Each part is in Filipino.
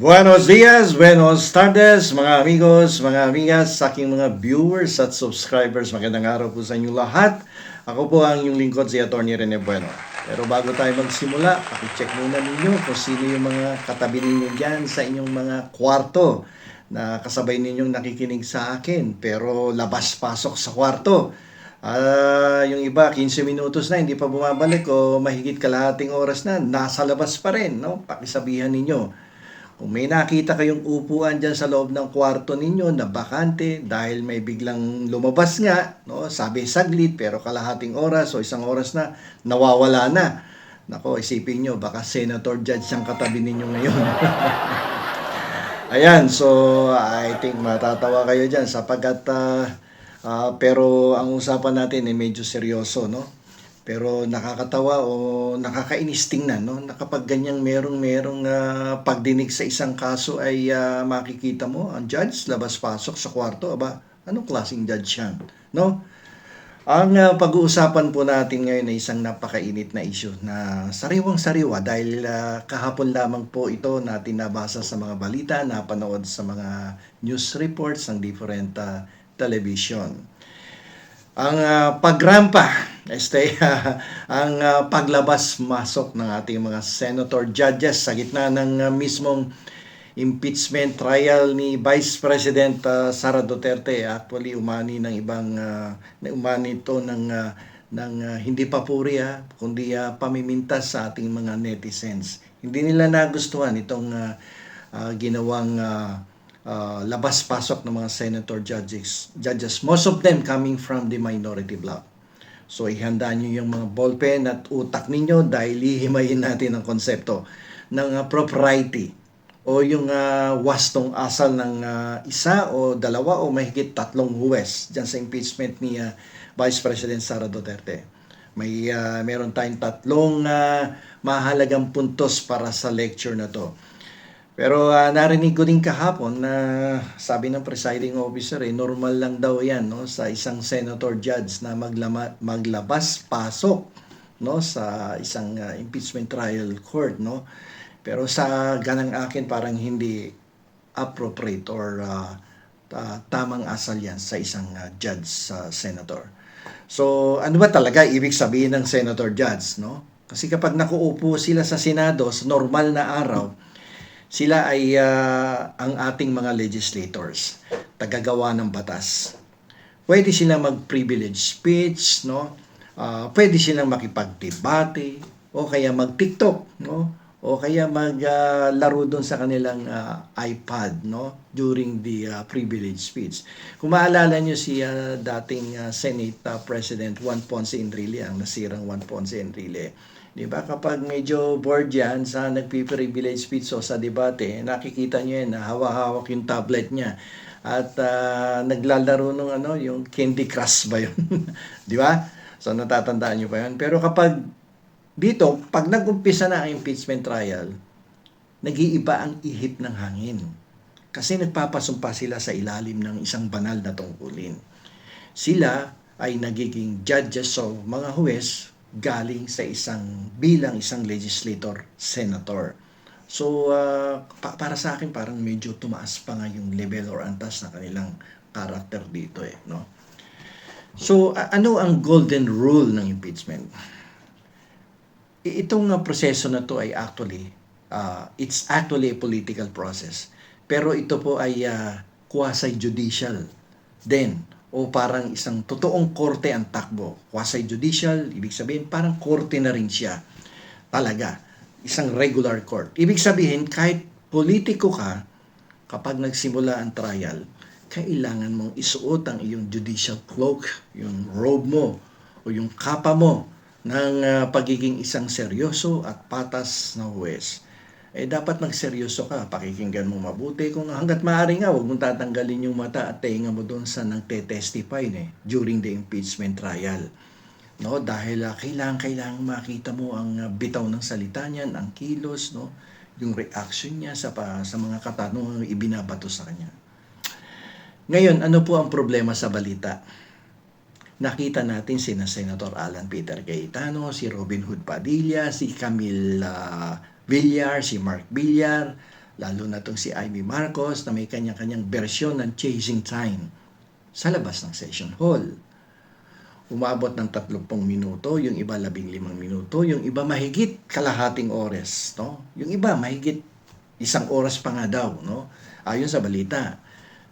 Buenos dias, buenos tardes, mga amigos, mga amigas, sa aking mga viewers at subscribers. Magandang araw po sa inyo lahat. Ako po ang inyong lingkod, si Atty. Rene Bueno. Pero bago tayo magsimula, pakicheck muna ninyo kung sino yung mga katabi ninyo dyan sa inyong mga kwarto na kasabay ninyong nakikinig sa akin. Pero labas-pasok sa kwarto. Yung iba, 15 minutos na, hindi pa bumabalik o mahigit kalahating oras na, nasa labas pa rin. No? Pakisabihan ninyo. Kung may nakita kayong upuan dyan sa loob ng kwarto ninyo na bakante dahil may biglang lumabas nga, no, sabi saglit pero kalahating oras o isang oras na, nawawala na. Nako, isipin nyo, baka senator judge ang katabi ninyo ngayon. Ayan, so I think matatawa kayo dyan sapagkat pero ang usapan natin ay medyo seryoso, no? Pero nakakatawa o nakakainis tingnan, no? Na kapag ganyang merong pagdinig sa isang kaso ay makikita mo ang judge labas-pasok sa kwarto. Aba, anong klaseng judge yan, no? Ang pag-uusapan po natin ngayon ay isang napakainit na issue na sariwang-sariwa dahil kahapon lamang po ito natin nabasa sa mga balita, napanood sa mga news reports ng different television. Ang pagrampa, ang paglabas-masok ng ating mga senator judges sa gitna ng mismong impeachment trial ni Vice President Sara Duterte. Actually, umani ng ibang umani ito ng hindi papuri kundi pamimintas sa ating mga netizens. Hindi nila nagustuhan itong ginawang labas-pasok ng mga senator judges. Most of them coming from the minority bloc. So ihanda nyo yung mga ballpen at utak ninyo dahil hihimayin natin ang konsepto ng propriety o yung wastong asal ng isa o dalawa o mahigit tatlong huwes dyan sa impeachment ni Vice President Sara Duterte. Meron tayong tatlong mahalagang puntos para sa lecture na to. Pero narinig ko din kahapon na sabi ng presiding officer normal lang daw yan, no, sa isang senator judge na maglabas-pasok, no, sa isang impeachment trial court, no. Pero sa ganang akin parang hindi appropriate or tamang asal yan sa isang judge senator. So ano ba talaga ibig sabihin ng senator judge, no? Kasi kapag nakuupo sila sa Senado sa normal na araw, sila ay ang ating mga legislators, tagagawa ng batas. Pwede silang mag-privilege speech, no? Pwede silang makipagdebate o kaya mag-TikTok, no? O kaya maglaro doon sa kanilang iPad, no? During the privilege speech. Kung maalala niyo si dating Senate President Juan Ponce Enrile, ang nasirang Juan Ponce Enrile. Di ba? Kapag medyo bored yan sa nagpi-privilege speech o sa debate, nakikita niyo yan, hawak-hawak yung tablet niya. At naglalaro ng yung Candy Crush ba yun? Di ba? So natatandaan niyo pa yun. Pero kapag dito, pag nag-umpisa na ang impeachment trial, nag-iiba ang ihip ng hangin. Kasi nagpapasumpa sila sa ilalim ng isang banal na tungkulin. Sila ay nagiging judges o mga huwes galing sa bilang isang legislator, senator. So, para sa akin, parang medyo tumaas pa nga yung level or antas na kanilang karakter dito no? So, ano ang golden rule ng impeachment? Itong proseso na to ay it's actually a political process. Pero ito po ay quasi-judicial din. O parang isang totoong korte ang takbo. Quasi-judicial, ibig sabihin parang korte na rin siya. Talaga, isang regular court. Ibig sabihin, kahit politiko ka, kapag nagsimula ang trial, kailangan mong isuot ang iyong judicial cloak, yung robe mo, o yung kapa mo, ng pagiging isang seryoso at patas na huwes. Dapat magseryoso ka, pakikinggan mo mabuti. Kung hanggat maaari nga, huwag mong tatanggalin yung mata at tenga mo doon sa nagte-testify during the impeachment trial. No? Dahil kailangan makita mo ang bitaw ng salita niyan, ang kilos, no? Yung reaction niya sa mga katanungang ibinabato sa kanya. Ngayon, ano po ang problema sa balita? Nakita natin sina Senator Alan Peter Cayetano, si Robin Hood Padilla, si Camille Villar, si Mark Villar, lalo na itong si Amy Marcos na may kanya-kanyang bersyon ng chasing time sa labas ng session hall. Umabot ng 30 minuto, yung iba 15 minuto, yung iba mahigit kalahating oras, no? Yung iba mahigit 1 oras pa nga daw, no? Ayon sa balita.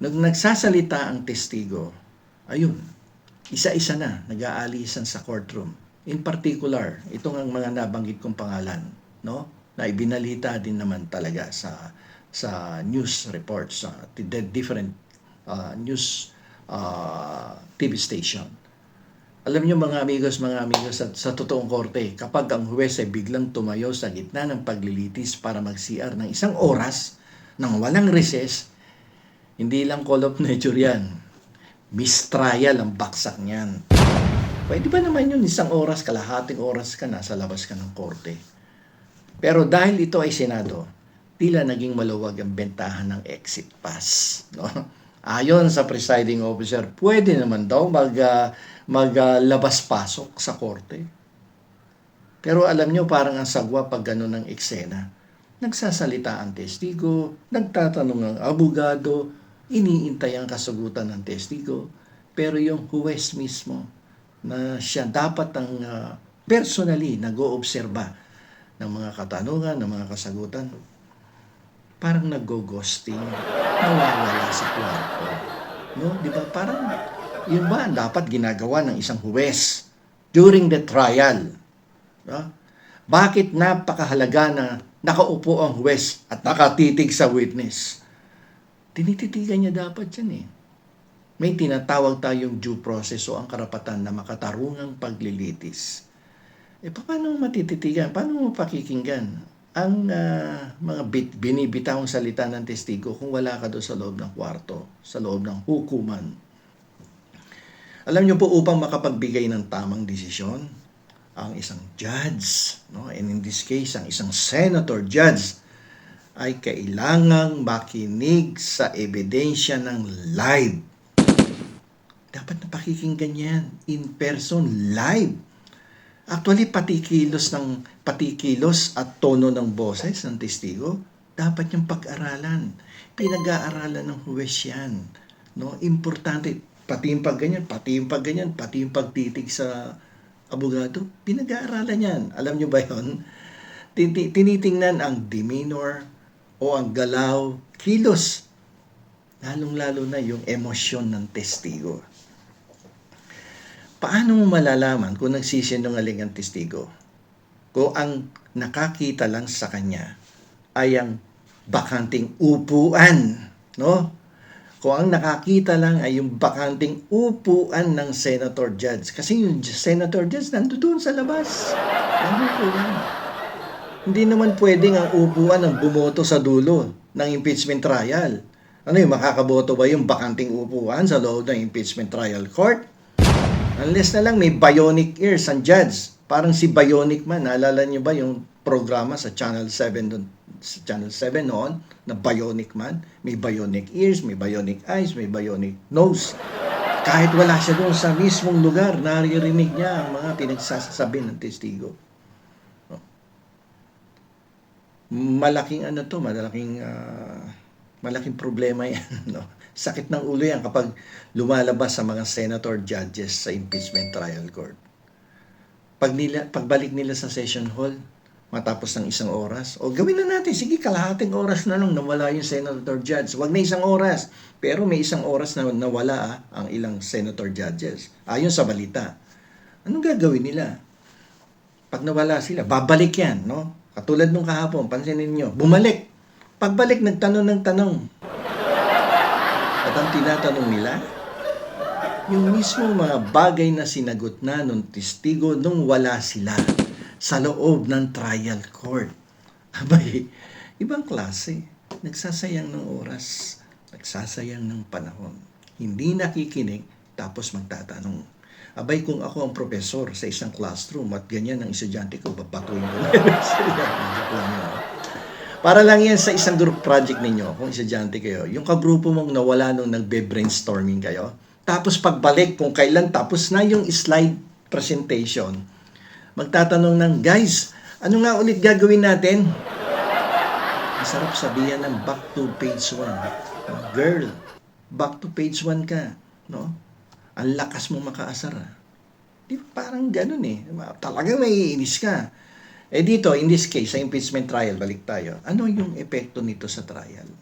Nung nagsasalita ang testigo, ayun, isa-isa na nag-aalisan sa courtroom. In particular, itong ang mga nabanggit kong pangalan, no? Na ibinalita din naman talaga sa news reports, sa different news TV station. Alam niyo mga amigos, sa totoong korte, kapag ang huwes ay biglang tumayo sa gitna ng paglilitis para mag-CR ng 1 oras nang walang recess, hindi lang call of nature yan. Mistrial ang baksak niyan. Pwede ba naman yun 1 oras, kalahating oras ka na sa labas ka ng korte? Pero dahil ito ay Senado, tila naging maluwag ang bentahan ng exit pass. No? Ayon sa presiding officer, pwede naman daw maglabas-pasok sa korte. Pero alam nyo, parang ang sagwa pag gano'n ang eksena. Nagsasalita ang testigo, nagtatanong ang abogado, iniintay ang kasagutan ng testigo, pero yung huwes mismo, na siya dapat ang personally nag-oobserba ng mga katanungan, ng mga kasagutan, parang nag-ghosting, nawawala sa kwarto. No? Di ba? Parang yun ba dapat ginagawa ng isang huwes during the trial? No? Bakit napakahalaga na nakaupo ang huwes at nakatitig sa witness? Tinititigan niya dapat yan eh. May tinatawag tayong due process o ang karapatan na makatarungang paglilitis. Paano matititigan? Paano mo pakikinggan ang mga binibitawang salita ng testigo kung wala ka doon sa loob ng kwarto, sa loob ng hukuman? Alam niyo po, upang makapagbigay ng tamang desisyon, ang isang judge, no? And in this case, ang isang senator judge, ay kailangang makinig sa ebidensya ng live. Dapat na pakikinggan yan, in person, live. Actually, patikilos at tono ng boses ng testigo, dapat yung pag-aralan. Pinag-aaralan ng huwes yan. No? Importante, pati yung pagganyan, pati yung pagtitig sa abogado, pinag-aaralan yan. Alam nyo ba yun? Tinitingnan ang demeanor o ang galaw, kilos. Lalong-lalo na yung emosyon ng testigo. Paano mo malalaman kung nagsisinungaling ang testigo? Kung ang nakakita lang sa kanya ay ang bakanting upuan, no? Kung ang nakakita lang ay yung bakanting upuan ng senator judge. Kasi yung senator judge nandoon sa labas. Nandoon. Hindi naman pwedeng ang upuan ang bumoto sa dulo ng impeachment trial. Ano yung makakaboto ba yung bakanting upuan sa loob ng impeachment trial court? Unless na lang may bionic ears ang judge. Parang si Bionic Man. Naalala niyo ba yung programa sa Channel 7 doon? Sa Channel 7 noon, na Bionic Man. May bionic ears, may bionic eyes, may bionic nose. Kahit wala siya doon sa mismong lugar, naririnig niya ang mga pinagsasabi ng testigo. Malaking malaking problema yan. No? Sakit ng ulo yan kapag lumalabas sa mga senator judges sa impeachment trial court. Pagbalik nila sa session hall, matapos ng 1 oras, o gawin na natin, sige, kalahating oras na lang nawala yung senator judge. Wag na 1 oras, pero may 1 oras na nawala ang ilang senator judges. Ayon sa balita. Anong gagawin nila? Pag nawala sila, babalik yan, no? Katulad nung kahapon, pansinin niyo, bumalik. Pagbalik, nagtanong ng tanong. At ang tinatanong nila, yung mismong mga bagay na sinagot na nung testigo nung wala sila sa loob ng trial court. Abay, ibang klase. Nagsasayang ng oras, nagsasayang ng panahon. Hindi nakikinig, tapos magtatanong. Abay, kung ako ang profesor sa isang classroom at ganyan ang estudyante ko, babatuin ko na para lang yan sa isang group project ninyo, kung estudyante kayo, yung kagrupo mong nawala nung nagbe-brainstorming kayo, tapos pagbalik kung kailan tapos na yung slide presentation, magtatanong ng, guys, ano nga ulit gagawin natin? Masarap sabihan ng back to page 1. Girl, back to page 1 ka. No? Ang lakas mo makaasar. Di ba parang ganun eh. Talagang naiinis ka. Eh dito, in this case, sa impeachment trial, balik tayo. Ano yung epekto nito sa trial?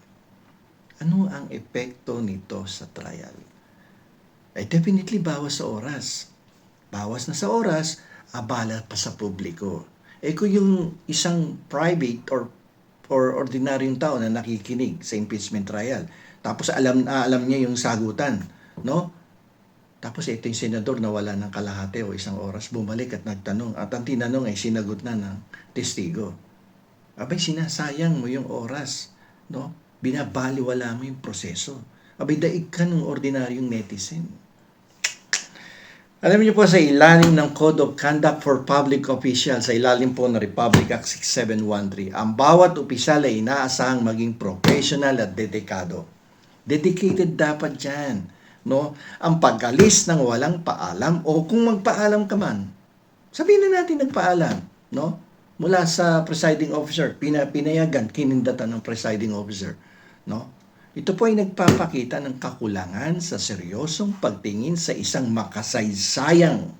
Ano ang epekto nito sa trial? Eh definitely bawas sa oras. Bawas na sa oras, abala pa sa publiko. Eh kung yung isang private or ordinaryong tao na nakikinig sa impeachment trial, tapos alam niya yung sagutan, no? Tapos ito yung senador na wala ng kalahati o isang oras, bumalik at nagtanong. At ang tinanong ay sinagot na ng testigo. Abay, sinasayang mo yung oras, no? Binabaliwala mo yung proseso. Abay, daig ka ng ordinaryong netizen. Alam niyo po sa ilalim ng Code of Conduct for Public Officials, sa ilalim po ng Republic Act 6713, ang bawat opisyal ay inaasahang maging professional at dedikado. Dedicated dapat yan. No? Ang pag-alis ng walang paalam o kung magpaalam ka man, sabihin na natin nagpaalam. No? Mula sa presiding officer, pinayagan, kinindatan ng presiding officer. No? Ito po ay nagpapakita ng kakulangan sa seryosong pagtingin sa isang makasaysayang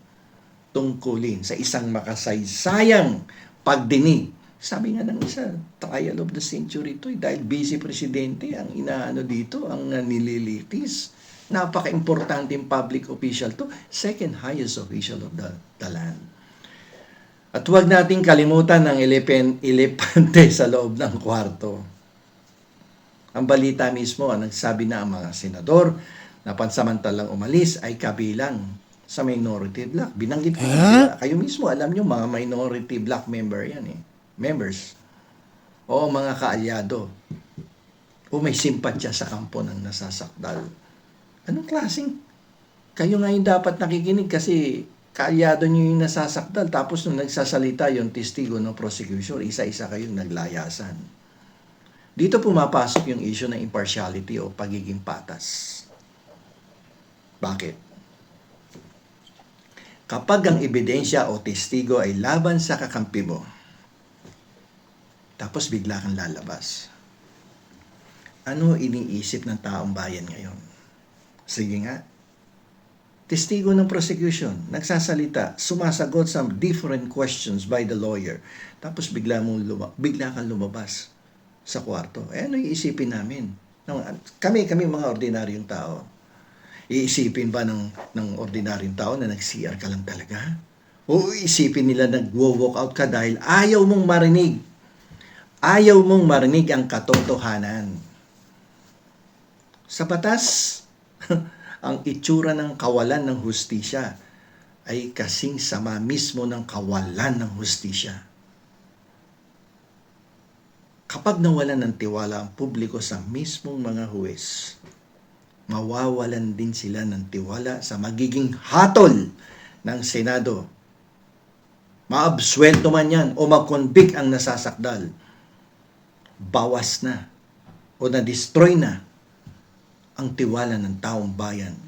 tungkulin, sa isang makasaysayang pagdinig. Sabi nga ng isa, trial of the century ito dahil vice presidente ang inaano dito, ang nililitis. Napaka-importante yung public official to, second highest official of the land. At huwag nating kalimutan ng elepante sa loob ng kwarto. Ang balita mismo, ang nagsabi na ang mga senador na pansamantalang umalis ay kabilang sa minority black. Binanggit ko, diba? Kayo mismo, alam nyo, mga minority black members. O mga kaalyado. O may simpatya sa kampo ng nasasakdal. Anong klaseng? Kayo ngayon dapat nakikinig kasi kaalyado nyo yung nasasakdal. Tapos nung nagsasalita yung testigo ng prosecution, isa-isa kayong naglayasan. Dito pumapasok yung issue ng impartiality o pagiging patas. Bakit? Kapag ang ebidensya o testigo ay laban sa kakampi mo, tapos bigla kang lalabas, ano iniisip ng taong bayan ngayon? Sige nga, testigo ng prosecution, nagsasalita, sumasagot sa different questions by the lawyer, tapos bigla kang lumabas sa kwarto. Eh, ano iisipin namin? Kami mga ordinaryong tao. Iisipin ba ng ordinaryong tao na nag-CR ka lang talaga? O iisipin nila nag-walk out ka dahil ayaw mong marinig. Ayaw mong marinig ang katotohanan. Sa batas, ang itsura ng kawalan ng hustisya ay kasing sama mismo ng kawalan ng hustisya. Kapag nawalan ng tiwala ang publiko sa mismong mga huwes, mawawalan din sila ng tiwala sa magiging hatol ng Senado. Maabsuelto man yan o mag-convict ang nasasakdal, bawas na o na-destroy na ang tiwala ng taong bayan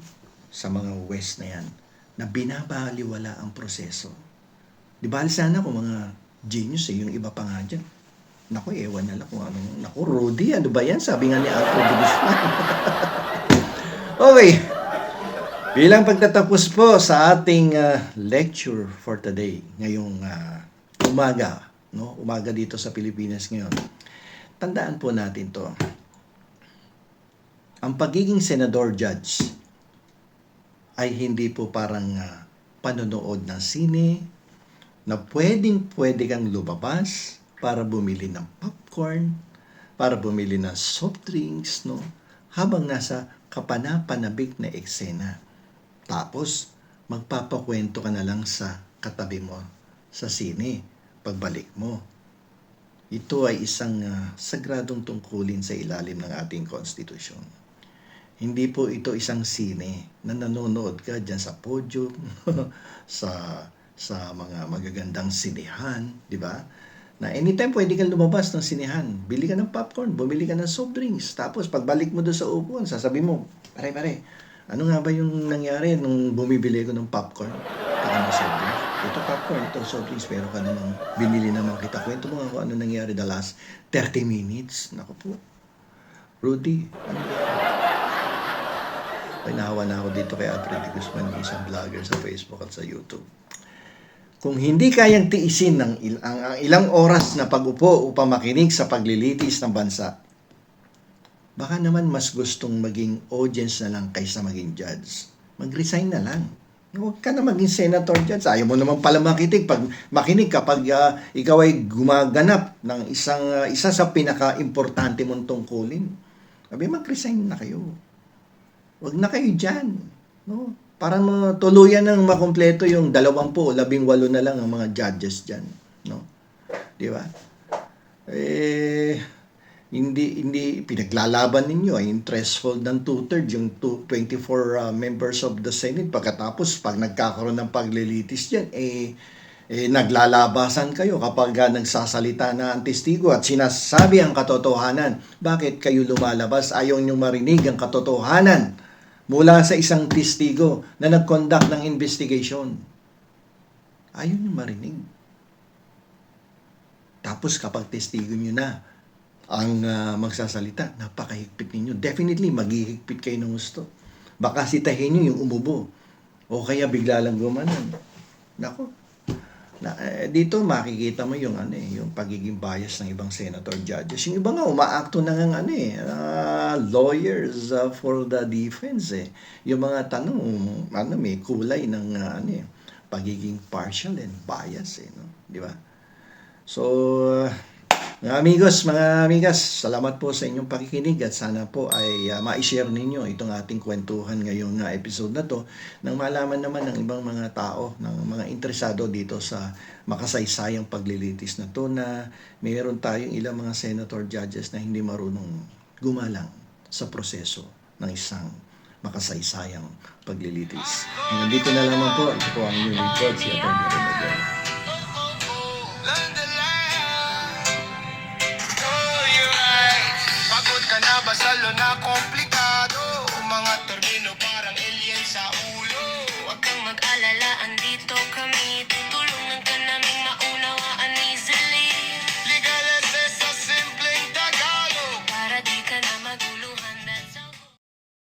sa mga huwes na yan na binabaliwala ang proseso. Di ba sana kung mga genius yung iba pa nga dyan. Naku, ewan na lang kung anong... Naku, Rudy, ano ba yan? Sabi nga ni Alfred de Guzman. Okay. Bilang pagtatapos po sa ating lecture for today, ngayong umaga, no? Umaga dito sa Pilipinas ngayon. Tandaan po natin to. Ang pagiging senador judge ay hindi po parang panonood ng sine na pwede kang lumabas para bumili ng popcorn, para bumili ng soft drinks, no? Habang nasa kapanapanabik na eksena. Tapos, magpapakwento ka na lang sa katabi mo sa sine pagbalik mo. Ito ay isang sagradong tungkulin sa ilalim ng ating konstitusyon. Hindi po ito isang sine na nanonood ka dyan sa podium, sa mga magagandang sinehan, di ba? Na anytime pwede kang lumabas ng sinehan, bili ka ng popcorn, bumili ka ng soft drinks, tapos pagbalik mo doon sa upuan, sasabi mo, pare, ano nga ba yung nangyari nung bumibili ko ng popcorn at ng soft drinks? ito popcorn, ito soft drinks, pero ka namang binili naman kita. Kwento mo nga kung ano nangyari the last 30 minutes. Naku po, Rudy, ano ba? Pinahawa na ako dito kay Alfred de Guzman, isang vlogger sa Facebook at sa YouTube. Kung hindi kayang tiisin ang ilang oras na pag-upo upang makinig sa paglilitis ng bansa, baka naman mas gustong maging audience na lang kaysa maging judge. Mag-resign na lang. Huwag ka na maging senator judge. Ayaw mo naman pala makinig kapag ikaw ay gumaganap ng isa sa pinaka-importante mong tungkulin. Sabi, mag-resign na kayo. Huwag na kayo dyan. No? Para tuluyan ng makumpleto yung 20 o 18 na lang ang mga judges dyan. No? Di ba? Hindi pinaglalaban ninyo yung threshold ng 2/3, yung 24 members of the Senate. Pagkatapos, pag nagkakaroon ng paglilitis dyan, naglalabasan kayo kapag nagsasalita na ang testigo at sinasabi ang katotohanan. Bakit kayo lumalabas? Ayaw nyo marinig ang katotohanan mula sa isang testigo na nag-conduct ng investigation. Ayaw nyo marinig. Tapos kapag testigo nyo na ang magsasalita, napakahigpit ninyo. Definitely, maghihigpit kayo ng gusto. Baka sitahin nyo yung umubo. O kaya bigla lang gumanon. Nako. Dito makikita mo yung yung pagiging bias ng ibang senator judges. Yung iba nga umaakto na ng lawyers for the defense Yung mga tanong may kulay ng pagiging partial and bias no? Di ba? So mga amigos, mga amigas, salamat po sa inyong pakikinig at sana po ay ma-share ninyo itong ating kwentuhan ngayong episode na to nang malaman naman ng ibang mga tao, ng mga interesado dito sa makasaysayang paglilitis na to na mayroon tayong ilang mga senator judges na hindi marunong gumalang sa proseso ng isang makasaysayang paglilitis. Nandito na lamang po, ito po ang inyong report, si Atty.